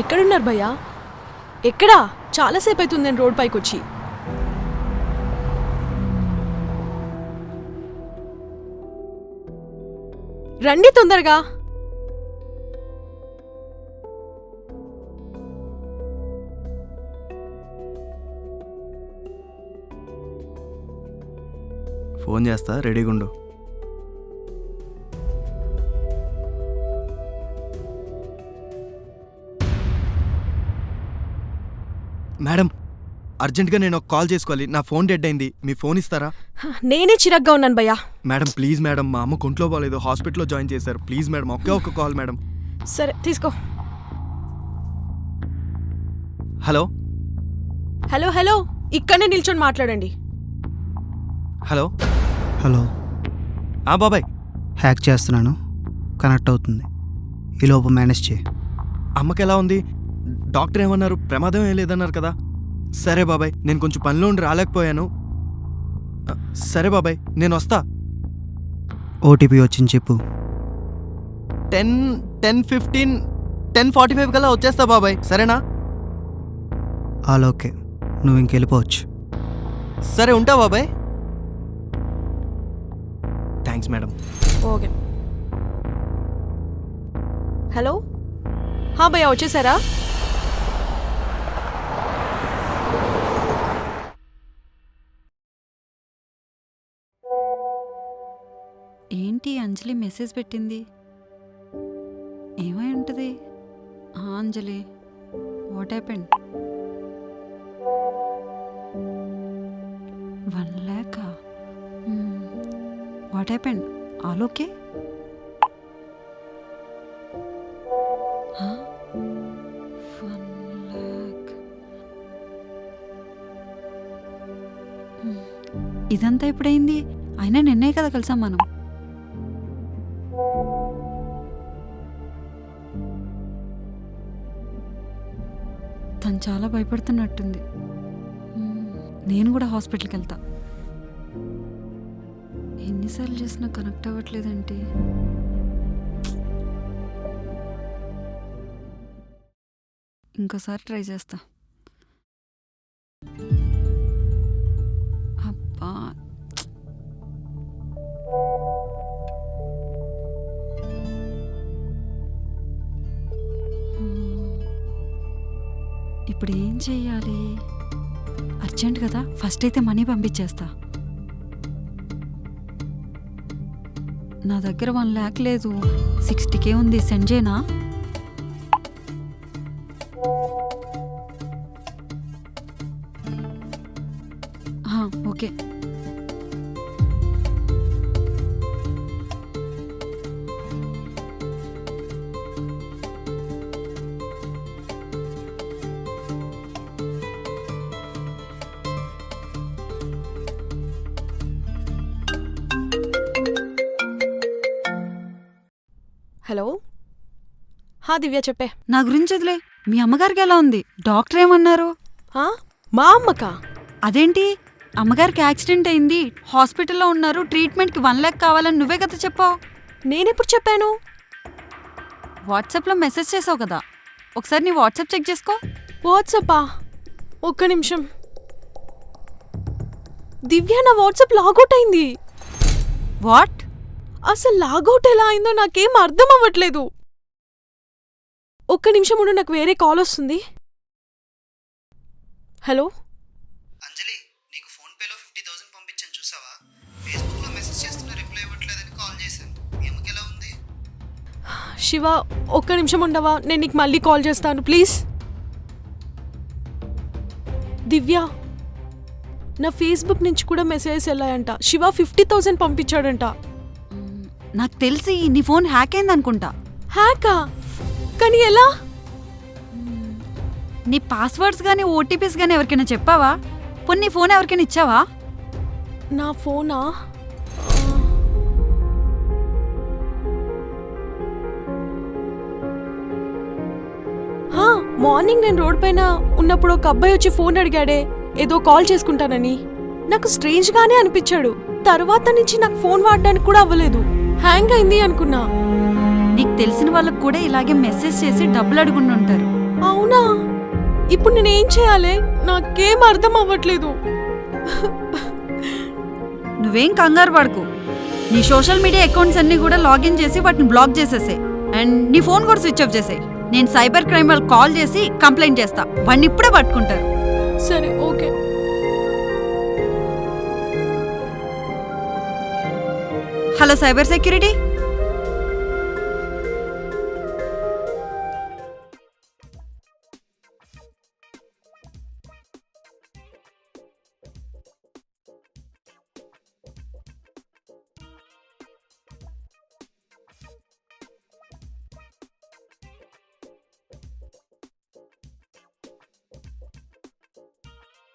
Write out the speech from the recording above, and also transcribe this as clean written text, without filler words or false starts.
ఎక్కడున్నారు భయ్యా? ఎక్కడా? చాలాసేపు అవుతుంది నేను రోడ్ పైకి వచ్చి. రండి తొందరగా. ఫోన్ చేస్తా, రెడీగా ఉండు. మేడం, అర్జెంట్గా నేను ఒక కాల్ చేసుకోవాలి. నా ఫోన్ డెడ్ అయింది. మీ ఫోన్ ఇస్తారా? నేనే చిరాగ్గా ఉన్నాను భయ్యా. మేడం ప్లీజ్ మేడం, మా అమ్మ ఒంట్లో బాగాలేదు, హాస్పిటల్లో జాయిన్ చేశారు. ప్లీజ్ మేడం, ఒకే ఒక కాల్ మేడం. సరే తీసుకో. హలో హలో హలో, ఇక్కడనే నిల్చొని మాట్లాడండి. హలో హలో, బాబాయ్. హ్యాక్ చేస్తున్నాను, కనెక్ట్ అవుతుంది. ఈలోపు మేనేజ్ చేయి. అమ్మకి ఎలా ఉంది? డాక్టర్ ఏమన్నారు? ప్రమాదం ఏం లేదన్నారు కదా? సరే బాబాయ్, నేను కొంచెం పనిలో ఉండి రాలేకపోయాను. సరే బాబాయ్, నేను వస్తా. ఓటీపీ వచ్చింది చెప్పు. 10:15 10:45 కల్లా వచ్చేస్తా బాబాయ్, సరేనా? ఆల్ ఓకే, నువ్వు ఇంకెళ్ళిపోవచ్చు. సరే ఉంటా బాబాయ్. Thanks madam. ఓకే. హలో, భయ్యా వచ్చేసారా? ఏంటి అంజలి మెసేజ్ పెట్టింది? ఏమై ఉంటుంది? Anjali, what happened? 1 lakh? What happened? All okay? 1 lakh. ఇదంతా ఎప్పుడైంది? అయినా నిన్నే కదా కలిసాం మనం. తను చాలా భయపడుతున్నట్టుంది. నేను కూడా హాస్పిటల్కి వెళ్తా. ఎన్నిసార్లు చేసినా కనెక్ట్ అవ్వట్లేదంటే ఇంకోసారి ట్రై చేస్తా. అబ్బా, ఇప్పుడు ఏం చెయ్యాలి? అర్జెంట్ కదా, ఫస్ట్ అయితే మనీ పంపించేస్తా. నా దగ్గర 1 lakh లేదు, 60K ఉంది. సెండ్ చేయనా? ఓకే. హలో, దివ్య చెప్పే. నా గురించి వదిలే, మీ అమ్మగారికి ఎలా ఉంది? డాక్టర్ ఏమన్నారు? మా అమ్మకా? అదేంటి, అమ్మగారికి యాక్సిడెంట్ అయింది, హాస్పిటల్లో ఉన్నారు, ట్రీట్మెంట్కి 1 lakh కావాలని నువ్వే కదా చెప్పావు. నేనెప్పుడు చెప్పాను? వాట్సాప్లో మెసేజ్ చేసావు కదా, ఒకసారి నీ వాట్సాప్ చెక్ చేసుకో. వాట్సాపా? ఒక్క నిమిషం. దివ్య, నా వాట్సాప్ లాగౌట్ అయింది. వాట్? అసలు లాగౌట్ ఎలా అయిందో నాకేం అర్థం అవ్వట్లేదు. ఒక్క నిమిషం ఉండు, నాకు వేరే కాల్ వస్తుంది. హలో అంజలి, నీకు ఫోన్ పేలో 50,000 పంపించాను చూసావా? ఫేస్బుక్లో మెసేజ్ చేస్తున్నా, రిప్లై ఇవ్వట్లేదని కాల్ చేశాను. ఏమకి ఎలా ఉంది? శివ, ఒక్క నిమిషం ఉండవా? నేను నీకు మళ్ళీ కాల్ చేస్తాను ప్లీజ్. దివ్య, నా ఫేస్బుక్ నుంచి కూడా మెసేజెస్ వెళ్ళాయంట. శివ 50,000 పంపించాడంట. నాకు తెలిసి నీ ఫోన్ హ్యాక్ అయింది అనుకుంటా. హ్యాకా? కానీ ఎలా? నీ పాస్వర్డ్స్ కానీ ఓటీపీస్ కానీ ఎవరికైనా చెప్పావా? పోనీ నీ ఫోన్ ఎవరికైనా ఇచ్చావా? నా ఫోనా? మార్నింగ్ నేను రోడ్ పైన ఉన్నప్పుడు ఒక అబ్బాయి వచ్చి ఫోన్ అడిగాడే, ఏదో కాల్ చేసుకుంటానని. నాకు స్ట్రేంజ్ గానే అనిపించాడు. తర్వాత నుంచి నాకు ఫోన్ వాడడానికి కూడా అవ్వలేదు. హ్యాంగ్ అయింది అనుకున్నా. నీకు తెలిసిన వాళ్ళకు కూడా ఇలాగే మెసేజ్ చేసి డబ్బులు అడుగుంటుంటారు. అవునా? ఇప్పుడు నేనేం చేయాలి? నాకేం అర్థం అవ్వట్లేదు. నువ్వేం కంగారు పడకు. నీ సోషల్ మీడియా అకౌంట్స్ అన్ని కూడా లాగిన్ చేసి వాటిని బ్లాక్ చేసేసాయి. అండ్ నీ ఫోన్ కూడా స్విచ్ ఆఫ్ చేసాయి. నేను సైబర్ క్రైమ్ వాళ్ళు కాల్ చేసి కంప్లైంట్ చేస్తా. వాడిని ఇప్పుడే పట్టుకుంటారు. సరే, ఓకే. Hello cyber security,